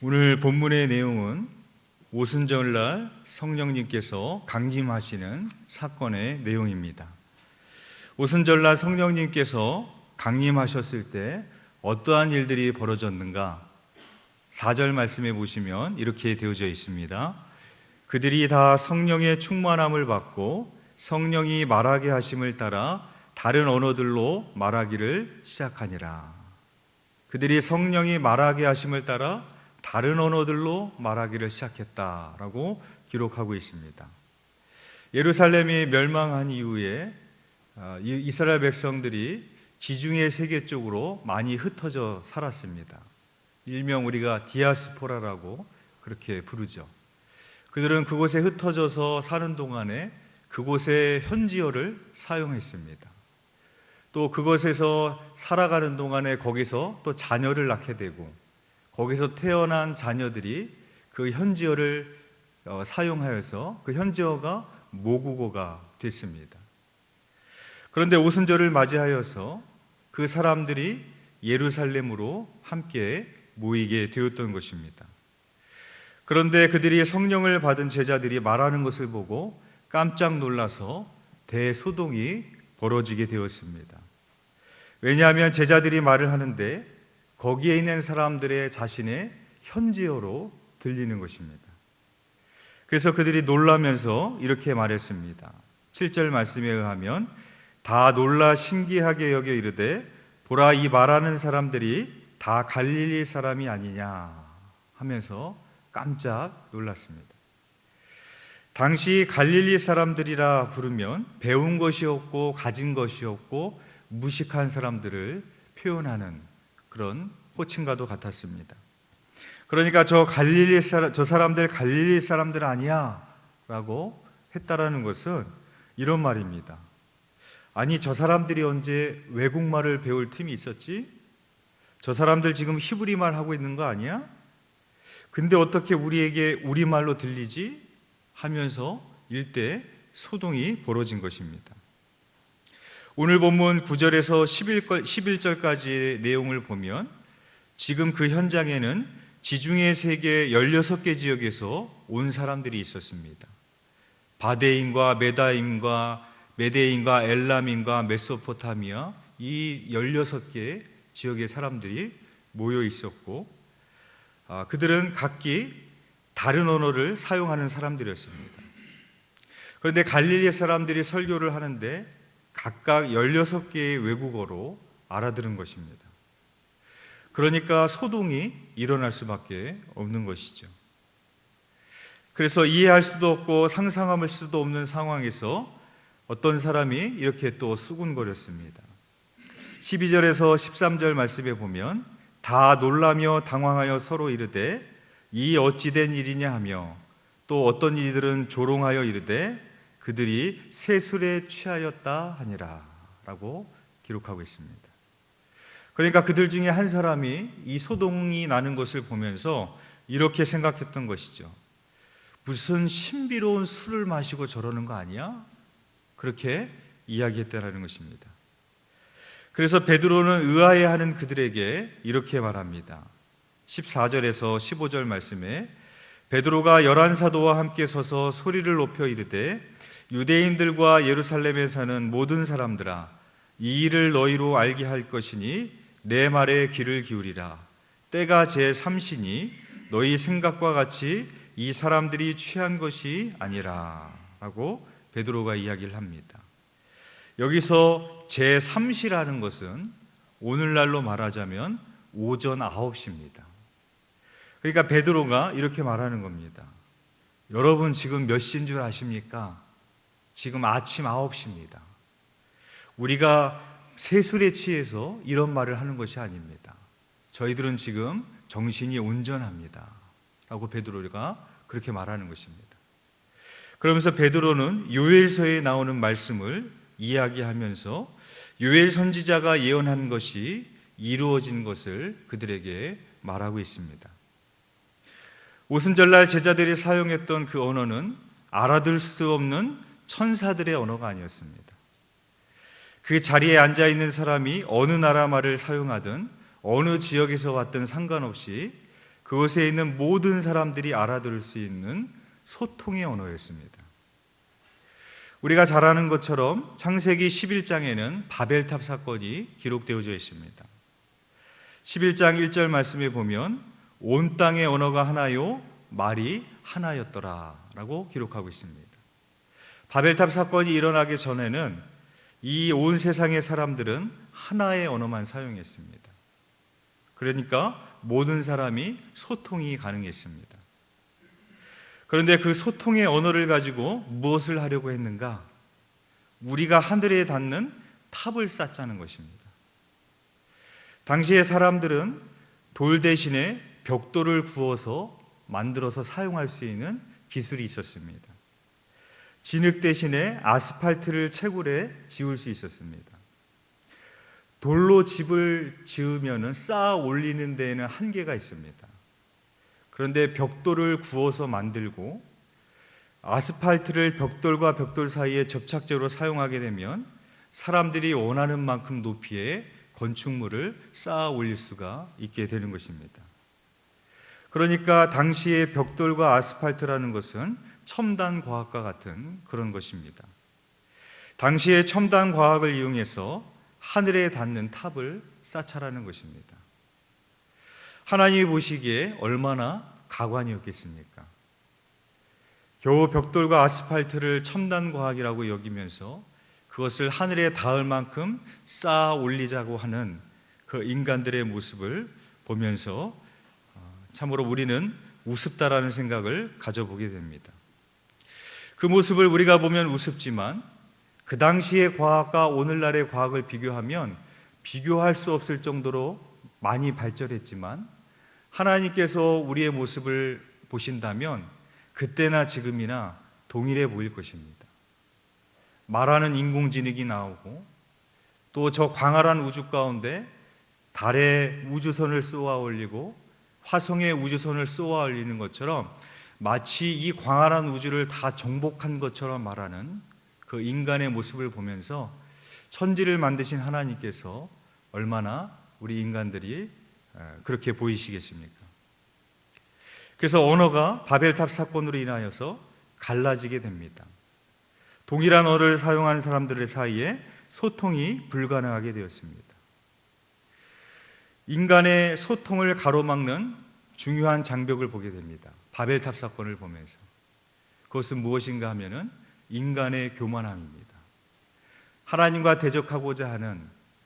오늘 본문의 내용은 오순절날 성령님께서 강림하시는 사건의 내용입니다. 오순절날 성령님께서 강림하셨을 때 어떠한 일들이 벌어졌는가? 4절 말씀에 보시면 이렇게 되어져 있습니다. 그들이 다 성령의 충만함을 받고 성령이 말하게 하심을 따라 다른 언어들로 말하기를 시작하니라. 그들이 성령이 말하게 하심을 따라 다른 언어들로 말하기를 시작했다라고 기록하고 있습니다. 예루살렘이 멸망한 이후에 이스라엘 백성들이 지중해 세계 쪽으로 많이 흩어져 살았습니다. 일명 우리가 디아스포라라고 그렇게 부르죠. 그들은 그곳에 흩어져서 사는 동안에 그곳의 현지어를 사용했습니다. 또 그곳에서 살아가는 동안에 거기서 또 자녀를 낳게 되고 거기서 태어난 자녀들이 그 현지어를 사용하여서 그 현지어가 모국어가 됐습니다. 그런데 오순절을 맞이하여서 그 사람들이 예루살렘으로 함께 모이게 되었던 것입니다. 그런데 그들이 성령을 받은 제자들이 말하는 것을 보고 깜짝 놀라서 대소동이 벌어지게 되었습니다. 왜냐하면 제자들이 말을 하는데 거기에 있는 사람들의 자신의 현지어로 들리는 것입니다. 그래서 그들이 놀라면서 이렇게 말했습니다. 7절 말씀에 의하면 다 놀라 신기하게 여겨 이르되 보라 이 말하는 사람들이 다 갈릴리 사람이 아니냐 하면서 깜짝 놀랐습니다. 당시 갈릴리 사람들이라 부르면 배운 것이 없고 가진 것이 없고 무식한 사람들을 표현하는 그런 호칭과도 같았습니다. 그러니까 저 사람들 갈릴리 사람들 아니야 라고 했다라는 것은 이런 말입니다. 아니 저 사람들이 언제 외국말을 배울 틈이 있었지? 저 사람들 지금 히브리말 하고 있는 거 아니야? 근데 어떻게 우리에게 우리말로 들리지? 하면서 일대 소동이 벌어진 것입니다. 오늘 본문 9절에서 11절까지의 내용을 보면 지금 그 현장에는 지중해 세계 16개 지역에서 온 사람들이 있었습니다. 바데인과 메데인과 엘람인과 메소포타미아 이 16개 지역의 사람들이 모여 있었고 그들은 각기 다른 언어를 사용하는 사람들이었습니다. 그런데 갈릴리 사람들이 설교를 하는데 각각 16개의 외국어로 알아들은 것입니다. 그러니까 소동이 일어날 수밖에 없는 것이죠. 그래서 이해할 수도 없고 상상할 수도 없는 상황에서 어떤 사람이 이렇게 또 수군거렸습니다. 12절에서 13절 말씀에 보면 다 놀라며 당황하여 서로 이르되 이 어찌 된 일이냐 하며 또 어떤 이들은 조롱하여 이르되 그들이 세술에 취하였다 하니라 라고 기록하고 있습니다. 그러니까 그들 중에 한 사람이 이 소동이 나는 것을 보면서 이렇게 생각했던 것이죠. 무슨 신비로운 술을 마시고 저러는 거 아니야? 그렇게 이야기했다라는 것입니다. 그래서 베드로는 의아해하는 그들에게 이렇게 말합니다. 14절에서 15절 말씀에 베드로가 11사도와 함께 서서 소리를 높여 이르되 유대인들과 예루살렘에 사는 모든 사람들아 이 일을 너희로 알게 할 것이니 내 말에 귀를 기울이라. 때가 제3시니 너희 생각과 같이 이 사람들이 취한 것이 아니라 라고 베드로가 이야기를 합니다. 여기서 제3시라는 것은 오늘날로 말하자면 오전 9시입니다. 그러니까 베드로가 이렇게 말하는 겁니다. 여러분 지금 몇 시인 줄 아십니까? 지금 아침 9시입니다. 우리가 세술에 취해서 이런 말을 하는 것이 아닙니다. 저희들은 지금 정신이 온전합니다 라고 베드로가 그렇게 말하는 것입니다. 그러면서 베드로는 요엘서에 나오는 말씀을 이야기하면서 요엘 선지자가 예언한 것이 이루어진 것을 그들에게 말하고 있습니다. 오순절날 제자들이 사용했던 그 언어는 알아들 수 없는 천사들의 언어가 아니었습니다. 그 자리에 앉아있는 사람이 어느 나라 말을 사용하든 어느 지역에서 왔든 상관없이 그곳에 있는 모든 사람들이 알아들을 수 있는 소통의 언어였습니다. 우리가 잘 아는 것처럼 창세기 11장에는 바벨탑 사건이 기록되어져 있습니다. 11장 1절 말씀에 보면 온 땅의 언어가 하나요 말이 하나였더라 라고 기록하고 있습니다. 바벨탑 사건이 일어나기 전에는 이 온 세상의 사람들은 하나의 언어만 사용했습니다. 그러니까 모든 사람이 소통이 가능했습니다. 그런데 그 소통의 언어를 가지고 무엇을 하려고 했는가? 우리가 하늘에 닿는 탑을 쌓자는 것입니다. 당시의 사람들은 돌 대신에 벽돌을 구워서 만들어서 사용할 수 있는 기술이 있었습니다. 진흙 대신에 아스팔트를 채굴해 지을 수 있었습니다. 돌로 집을 지으면 쌓아 올리는 데에는 한계가 있습니다. 그런데 벽돌을 구워서 만들고 아스팔트를 벽돌과 벽돌 사이에 접착제로 사용하게 되면 사람들이 원하는 만큼 높이의 건축물을 쌓아 올릴 수가 있게 되는 것입니다. 그러니까 당시의 벽돌과 아스팔트라는 것은 첨단 과학과 같은 그런 것입니다. 당시의 첨단 과학을 이용해서 하늘에 닿는 탑을 쌓자라는 것입니다. 하나님이 보시기에 얼마나 가관이었겠습니까? 겨우 벽돌과 아스팔트를 첨단 과학이라고 여기면서 그것을 하늘에 닿을 만큼 쌓아 올리자고 하는 그 인간들의 모습을 보면서 참으로 우리는 우습다라는 생각을 가져보게 됩니다. 그 모습을 우리가 보면 우습지만 그 당시의 과학과 오늘날의 과학을 비교하면 비교할 수 없을 정도로 많이 발전했지만 하나님께서 우리의 모습을 보신다면 그때나 지금이나 동일해 보일 것입니다. 말하는 인공지능이 나오고 또 저 광활한 우주 가운데 달에 우주선을 쏘아 올리고 화성에 우주선을 쏘아 올리는 것처럼 마치 이 광활한 우주를 다 정복한 것처럼 말하는 그 인간의 모습을 보면서 천지를 만드신 하나님께서 얼마나 우리 인간들이 그렇게 보이시겠습니까? 그래서 언어가 바벨탑 사건으로 인하여서 갈라지게 됩니다. 동일한 언어를 사용하는 사람들 사이에 소통이 불가능하게 되었습니다. 인간의 소통을 가로막는 중요한 장벽을 보게 됩니다. 바벨탑 사건을 보면서 그것은 무엇인가 하면은 인간의 교만함입니다. 하나님과 대적하고자 하는,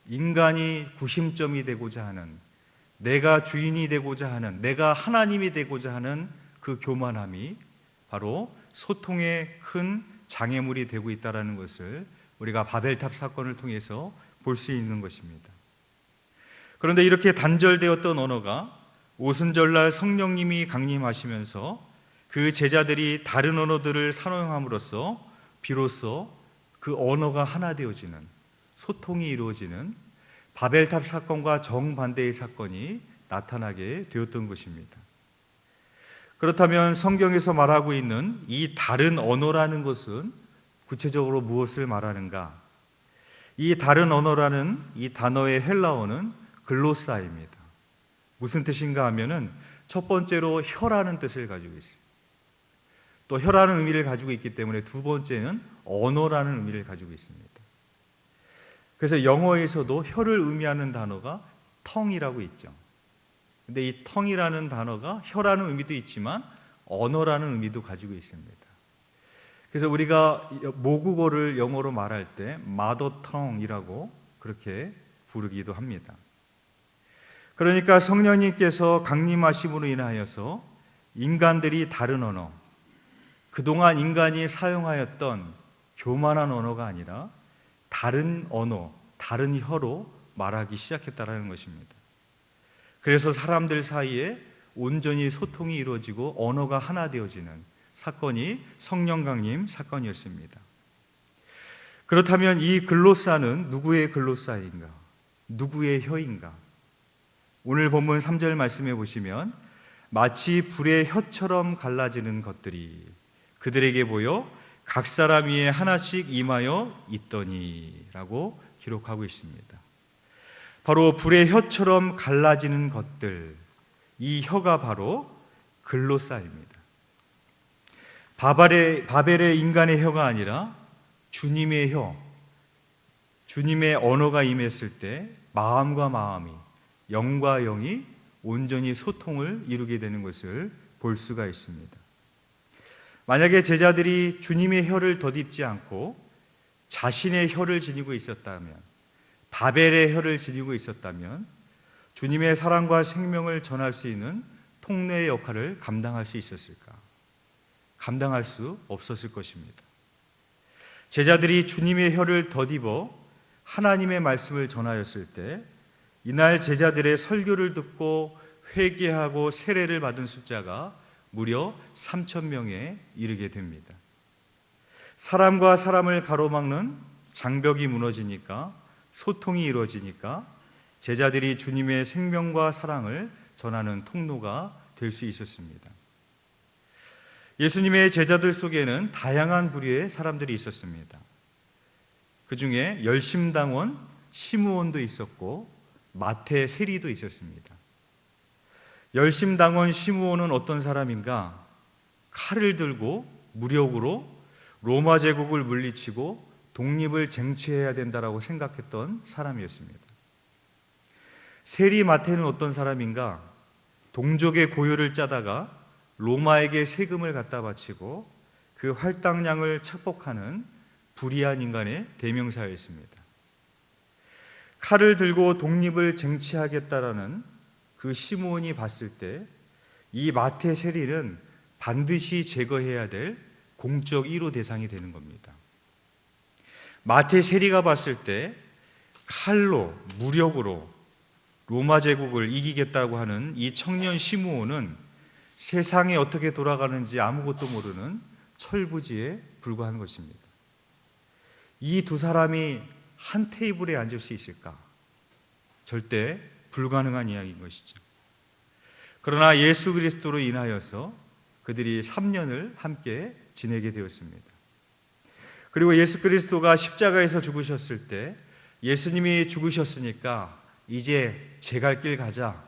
인간이 구심점이 되고자 하는, 내가 주인이 되고자 하는, 내가 하나님이 되고자 하는 그 교만함이 바로 소통의 큰 장애물이 되고 있다는 것을 우리가 바벨탑 사건을 통해서 볼 수 있는 것입니다. 그런데 이렇게 단절되었던 언어가 오순절날 성령님이 강림하시면서 그 제자들이 다른 언어들을 사용함으로써 비로소 그 언어가 하나 되어지는, 소통이 이루어지는 바벨탑 사건과 정반대의 사건이 나타나게 되었던 것입니다. 그렇다면 성경에서 말하고 있는 이 다른 언어라는 것은 구체적으로 무엇을 말하는가? 이 다른 언어라는 이 단어의 헬라어는 글로사입니다. 무슨 뜻인가 하면은 첫 번째로 혀라는 뜻을 가지고 있어요. 또 혀라는 의미를 가지고 있기 때문에 두 번째는 언어라는 의미를 가지고 있습니다. 그래서 영어에서도 혀를 의미하는 단어가 tongue이라고 있죠. 근데 이 tongue이라는 단어가 혀라는 의미도 있지만 언어라는 의미도 가지고 있습니다. 그래서 우리가 모국어를 영어로 말할 때 mother tongue이라고 그렇게 부르기도 합니다. 그러니까 성령님께서 강림하심으로 인하여서 인간들이 다른 언어, 그동안 인간이 사용하였던 교만한 언어가 아니라 다른 언어, 다른 혀로 말하기 시작했다는 것입니다. 그래서 사람들 사이에 온전히 소통이 이루어지고 언어가 하나 되어지는 사건이 성령 강림 사건이었습니다. 그렇다면 이 글로사는 누구의 글로사인가? 누구의 혀인가? 오늘 본문 3절 말씀해 보시면 마치 불의 혀처럼 갈라지는 것들이 그들에게 보여 각 사람 위에 하나씩 임하여 있더니 라고 기록하고 있습니다. 바로 불의 혀처럼 갈라지는 것들, 이 혀가 바로 글로사입니다. 바벨의 인간의 혀가 아니라 주님의 혀, 주님의 언어가 임했을 때 마음과 마음이, 영과 영이 온전히 소통을 이루게 되는 것을 볼 수가 있습니다. 만약에 제자들이 주님의 혀를 덧입지 않고 자신의 혀를 지니고 있었다면, 바벨의 혀를 지니고 있었다면 주님의 사랑과 생명을 전할 수 있는 통로의 역할을 감당할 수 있었을까? 감당할 수 없었을 것입니다. 제자들이 주님의 혀를 덧입어 하나님의 말씀을 전하였을 때 이날 제자들의 설교를 듣고 회개하고 세례를 받은 숫자가 무려 3,000명에 이르게 됩니다. 사람과 사람을 가로막는 장벽이 무너지니까, 소통이 이루어지니까 제자들이 주님의 생명과 사랑을 전하는 통로가 될 수 있었습니다. 예수님의 제자들 속에는 다양한 부류의 사람들이 있었습니다. 그 중에 열심당원 시므온도 있었고 마태 세리도 있었습니다. 열심당원 시므온은 어떤 사람인가? 칼을 들고 무력으로 로마 제국을 물리치고 독립을 쟁취해야 된다라고 생각했던 사람이었습니다. 세리 마태는 어떤 사람인가? 동족의 고요를 짜다가 로마에게 세금을 갖다 바치고 그 할당량을 착복하는 불의한 인간의 대명사였습니다. 칼을 들고 독립을 쟁취하겠다라는 그 시므온이 봤을 때 이 마태 세리는 반드시 제거해야 될 공적 1호 대상이 되는 겁니다. 마태 세리가 봤을 때 칼로, 무력으로 로마 제국을 이기겠다고 하는 이 청년 시므온은 세상이 어떻게 돌아가는지 아무것도 모르는 철부지에 불과한 것입니다. 이 두 사람이 한 테이블에 앉을 수 있을까? 절대 불가능한 이야기인 것이죠. 그러나 예수 그리스도로 인하여서 그들이 3년을 함께 지내게 되었습니다. 그리고 예수 그리스도가 십자가에서 죽으셨을 때 예수님이 죽으셨으니까 이제 제 갈 길 가자.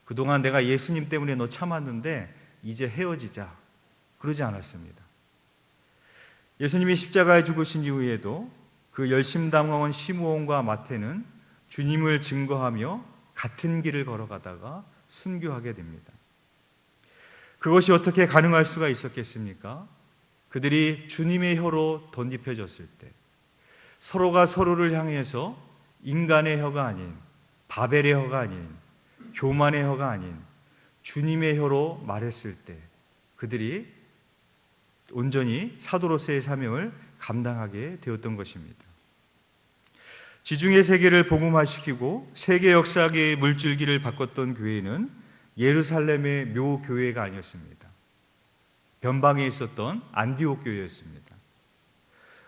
그동안 내가 예수님 때문에 너 참았는데 이제 헤어지자. 그러지 않았습니다. 예수님이 십자가에 죽으신 이후에도 그 열심당원 시므온과 마태는 주님을 증거하며 같은 길을 걸어가다가 순교하게 됩니다. 그것이 어떻게 가능할 수가 있었겠습니까? 그들이 주님의 혀로 덧입혀졌을 때, 서로가 서로를 향해서 인간의 혀가 아닌, 바벨의 혀가 아닌, 교만의 혀가 아닌 주님의 혀로 말했을 때 그들이 온전히 사도로서의 사명을 감당하게 되었던 것입니다. 지중해 세계를 복음화시키고 세계 역사의 물줄기를 바꿨던 교회는 예루살렘의 묘교회가 아니었습니다. 변방에 있었던 안디옥 교회였습니다.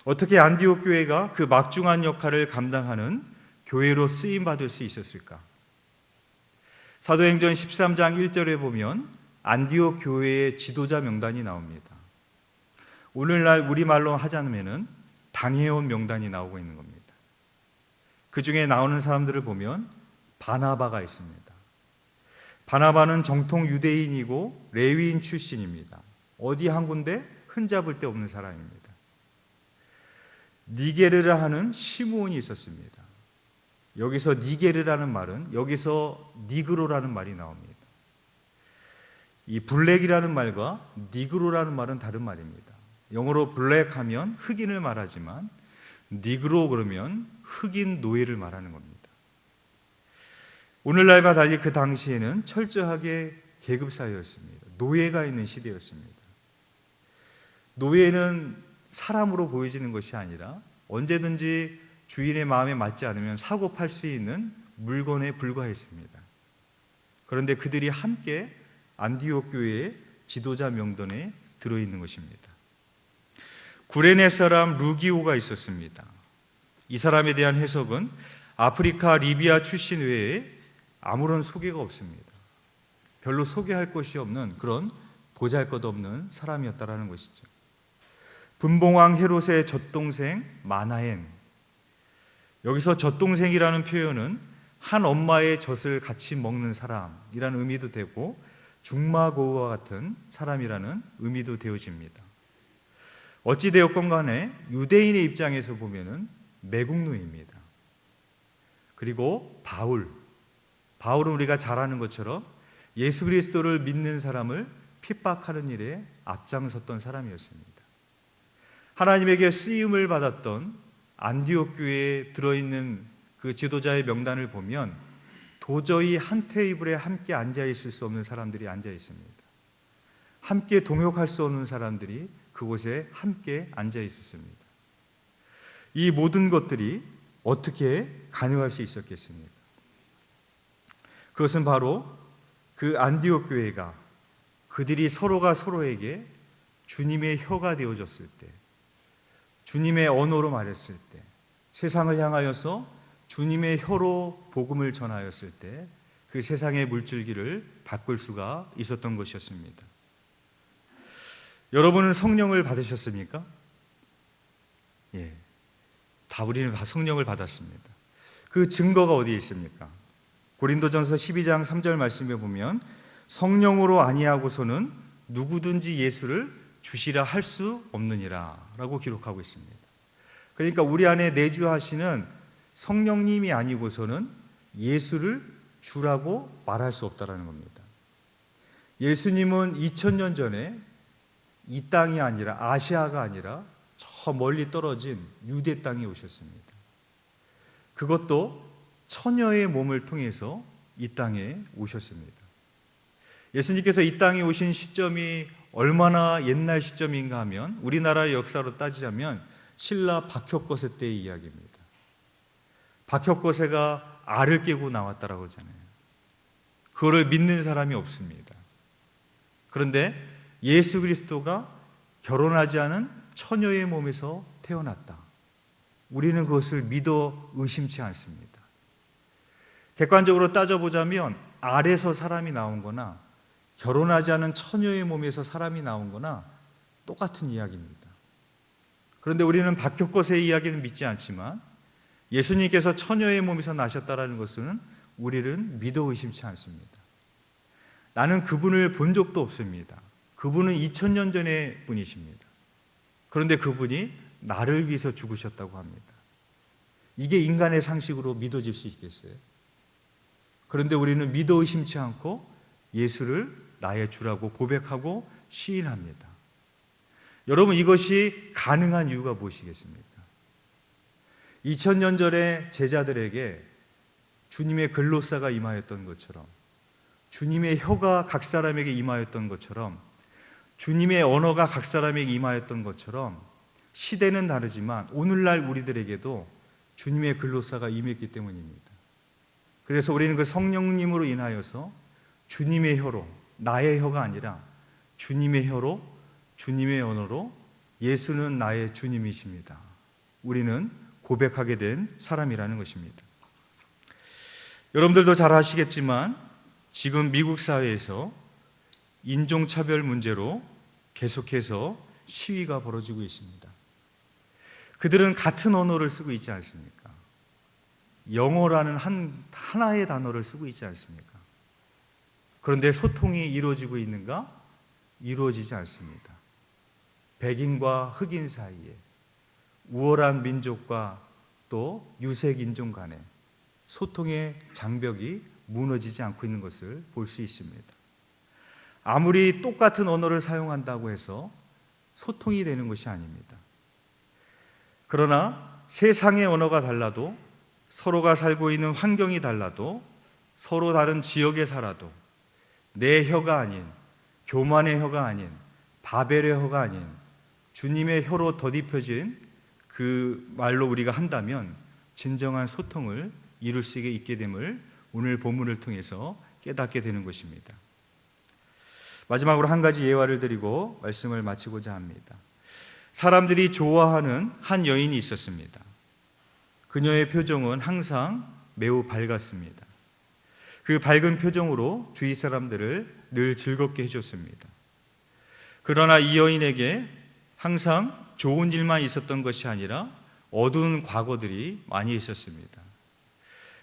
어떻게 안디옥 교회가 그 막중한 역할을 감당하는 교회로 쓰임받을 수 있었을까? 사도행전 13장 1절에 보면 안디옥 교회의 지도자 명단이 나옵니다. 오늘날 우리말로 하자면은 당해온 명단이 나오고 있는 겁니다. 그 중에 나오는 사람들을 보면 바나바가 있습니다. 바나바는 정통 유대인이고 레위인 출신입니다. 어디 한 군데 흠잡을 데 없는 사람입니다. 니게르라 하는 시므온이 있었습니다. 여기서 니게르라는 말은 여기서 니그로라는 말이 나옵니다. 이 블랙이라는 말과 니그로라는 말은 다른 말입니다. 영어로 블랙하면 흑인을 말하지만 니그로 그러면 흑인 노예를 말하는 겁니다. 오늘날과 달리 그 당시에는 철저하게 계급 사회였습니다. 노예가 있는 시대였습니다. 노예는 사람으로 보여지는 것이 아니라 언제든지 주인의 마음에 맞지 않으면 사고 팔 수 있는 물건에 불과했습니다. 그런데 그들이 함께 안디옥 교회의 지도자 명단에 들어있는 것입니다. 구레네 사람 루기오가 있었습니다. 이 사람에 대한 해석은 아프리카 리비아 출신 외에 아무런 소개가 없습니다. 별로 소개할 것이 없는 그런 보잘것없는 사람이었다라는 것이죠. 분봉왕 헤롯의 젖동생 마나엔, 여기서 젖동생이라는 표현은 한 엄마의 젖을 같이 먹는 사람이라는 의미도 되고 중마고우와 같은 사람이라는 의미도 되어집니다. 어찌되었건 간에 유대인의 입장에서 보면은 매국노입니다. 그리고 바울은 우리가 잘 아는 것처럼 예수 그리스도를 믿는 사람을 핍박하는 일에 앞장섰던 사람이었습니다. 하나님에게 쓰임을 받았던 안디옥 교회에 들어있는 그 지도자의 명단을 보면 도저히 한 테이블에 함께 앉아 있을 수 없는 사람들이 앉아 있습니다. 함께 동역할 수 없는 사람들이 그곳에 함께 앉아 있었습니다. 이 모든 것들이 어떻게 가능할 수 있었겠습니까? 그것은 바로 그 안디옥 교회가 그들이 서로가 서로에게 주님의 혀가 되어졌을 때, 주님의 언어로 말했을 때, 세상을 향하여서 주님의 혀로 복음을 전하였을 때 그 세상의 물줄기를 바꿀 수가 있었던 것이었습니다. 여러분은 성령을 받으셨습니까? 예, 다 우리는 성령을 받았습니다. 그 증거가 어디에 있습니까? 고린도전서 12장 3절 말씀에 보면 성령으로 아니하고서는 누구든지 예수를 주시라 할 수 없느니라 라고 기록하고 있습니다. 그러니까 우리 안에 내주하시는 성령님이 아니고서는 예수를 주라고 말할 수 없다는 겁니다. 예수님은 2000년 전에 이 땅이 아니라 아시아가 아니라 저 멀리 떨어진 유대 땅에 오셨습니다. 그것도 처녀의 몸을 통해서 이 땅에 오셨습니다. 예수님께서 이 땅에 오신 시점이 얼마나 옛날 시점인가 하면 우리나라의 역사로 따지자면 신라 박혁거세 때의 이야기입니다. 박혁거세가 알을 깨고 나왔다라고 하잖아요. 그거를 믿는 사람이 없습니다. 그런데 예수 그리스도가 결혼하지 않은 처녀의 몸에서 태어났다. 우리는 그것을 믿어 의심치 않습니다. 객관적으로 따져보자면 알에서 사람이 나온 거나 결혼하지 않은 처녀의 몸에서 사람이 나온 거나 똑같은 이야기입니다. 그런데 우리는 박혁거세의 이야기는 믿지 않지만 예수님께서 처녀의 몸에서 나셨다는 것은 우리는 믿어 의심치 않습니다. 나는 그분을 본 적도 없습니다. 그분은 2000년 전의 분이십니다. 그런데 그분이 나를 위해서 죽으셨다고 합니다. 이게 인간의 상식으로 믿어질 수 있겠어요? 그런데 우리는 믿어 의심치 않고 예수를 나의 주라고 고백하고 시인합니다. 여러분, 이것이 가능한 이유가 무엇이겠습니까? 2000년 전에 제자들에게 주님의 글로사가 임하였던 것처럼, 주님의 혀가 각 사람에게 임하였던 것처럼, 주님의 언어가 각 사람에게 임하였던 것처럼 시대는 다르지만 오늘날 우리들에게도 주님의 글로사가 임했기 때문입니다. 그래서 우리는 그 성령님으로 인하여서 주님의 혀로, 나의 혀가 아니라 주님의 혀로, 주님의 언어로 예수는 나의 주님이십니다. 우리는 고백하게 된 사람이라는 것입니다. 여러분들도 잘 아시겠지만 지금 미국 사회에서 인종차별 문제로 계속해서 시위가 벌어지고 있습니다. 그들은 같은 언어를 쓰고 있지 않습니까? 영어라는 하나의 단어를 쓰고 있지 않습니까? 그런데 소통이 이루어지고 있는가? 이루어지지 않습니다. 백인과 흑인 사이에, 우월한 민족과 또 유색 인종 간에 소통의 장벽이 무너지지 않고 있는 것을 볼 수 있습니다. 아무리 똑같은 언어를 사용한다고 해서 소통이 되는 것이 아닙니다. 그러나 세상의 언어가 달라도, 서로가 살고 있는 환경이 달라도, 서로 다른 지역에 살아도 내 혀가 아닌, 교만의 혀가 아닌, 바벨의 혀가 아닌 주님의 혀로 덧입혀진 그 말로 우리가 한다면 진정한 소통을 이룰 수 있게 됨을 오늘 본문을 통해서 깨닫게 되는 것입니다. 마지막으로 한 가지 예화를 드리고 말씀을 마치고자 합니다. 사람들이 좋아하는 한 여인이 있었습니다. 그녀의 표정은 항상 매우 밝았습니다. 그 밝은 표정으로 주위 사람들을 늘 즐겁게 해줬습니다. 그러나 이 여인에게 항상 좋은 일만 있었던 것이 아니라 어두운 과거들이 많이 있었습니다.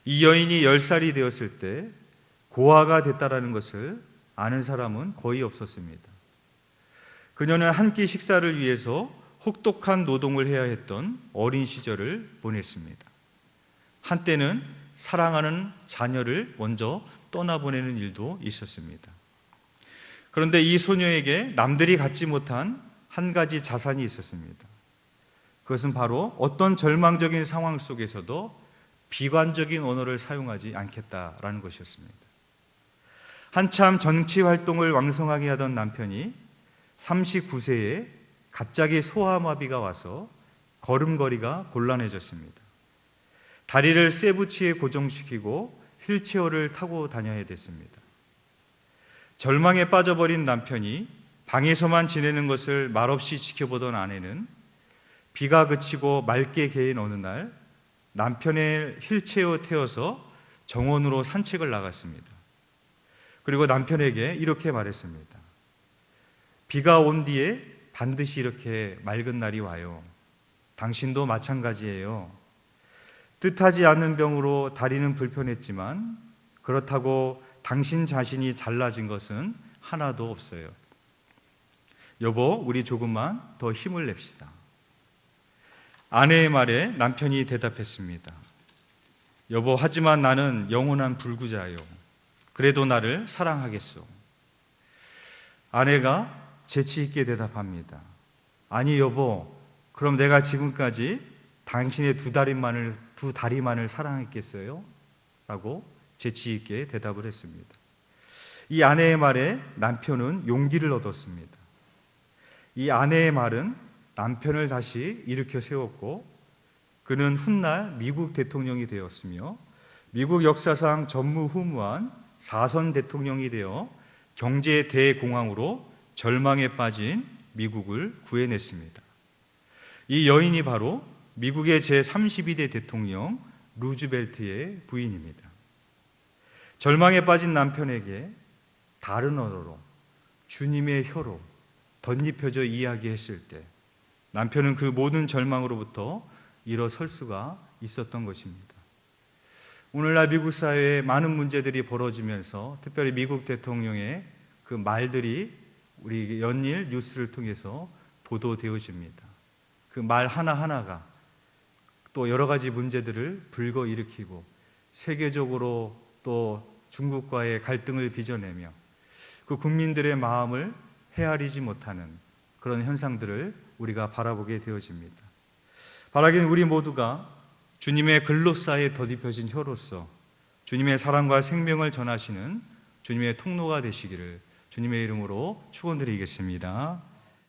이 여인이 10살이 되었을 때 고아가 됐다라는 것을 아는 사람은 거의 없었습니다. 그녀는 한 끼 식사를 위해서 혹독한 노동을 해야 했던 어린 시절을 보냈습니다. 한때는 사랑하는 자녀를 먼저 떠나보내는 일도 있었습니다. 그런데 이 소녀에게 남들이 갖지 못한 한 가지 자산이 있었습니다. 그것은 바로 어떤 절망적인 상황 속에서도 비관적인 언어를 사용하지 않겠다라는 것이었습니다. 한참 정치 활동을 왕성하게 하던 남편이 39세에 갑자기 소아마비가 와서 걸음걸이가 곤란해졌습니다. 다리를 쇠붙이에 고정시키고 휠체어를 타고 다녀야 됐습니다. 절망에 빠져버린 남편이 방에서만 지내는 것을 말없이 지켜보던 아내는 비가 그치고 맑게 개인 어느 날 남편의 휠체어 태워서 정원으로 산책을 나갔습니다. 그리고 남편에게 이렇게 말했습니다. 비가 온 뒤에 반드시 이렇게 맑은 날이 와요. 당신도 마찬가지예요. 뜻하지 않는 병으로 다리는 불편했지만 그렇다고 당신 자신이 잘나진 것은 하나도 없어요. 여보, 우리 조금만 더 힘을 냅시다. 아내의 말에 남편이 대답했습니다. 여보, 하지만 나는 영원한 불구자요. 그래도 나를 사랑하겠소. 아내가 재치 있게 대답합니다. 아니 여보, 그럼 내가 지금까지 당신의 두 다리만을 사랑했겠어요? 라고 재치 있게 대답을 했습니다. 이 아내의 말에 남편은 용기를 얻었습니다. 이 아내의 말은 남편을 다시 일으켜 세웠고 그는 훗날 미국 대통령이 되었으며 미국 역사상 전무후무한 4선 대통령이 되어 경제 대공황으로 절망에 빠진 미국을 구해냈습니다. 이 여인이 바로 미국의 제32대 대통령 루즈벨트의 부인입니다. 절망에 빠진 남편에게 다른 언어로 주님의 혀로 덧입혀져 이야기했을 때 남편은 그 모든 절망으로부터 일어설 수가 있었던 것입니다. 오늘날 미국 사회에 많은 문제들이 벌어지면서 특별히 미국 대통령의 그 말들이 우리 연일 뉴스를 통해서 보도되어집니다. 그 말 하나하나가 또 여러 가지 문제들을 불거일으키고 세계적으로 또 중국과의 갈등을 빚어내며 그 국민들의 마음을 헤아리지 못하는 그런 현상들을 우리가 바라보게 되어집니다. 바라기는 우리 모두가 주님의 글로사에 덧입혀진 혀로서 주님의 사랑과 생명을 전하시는 주님의 통로가 되시기를 주님의 이름으로 축원드리겠습니다.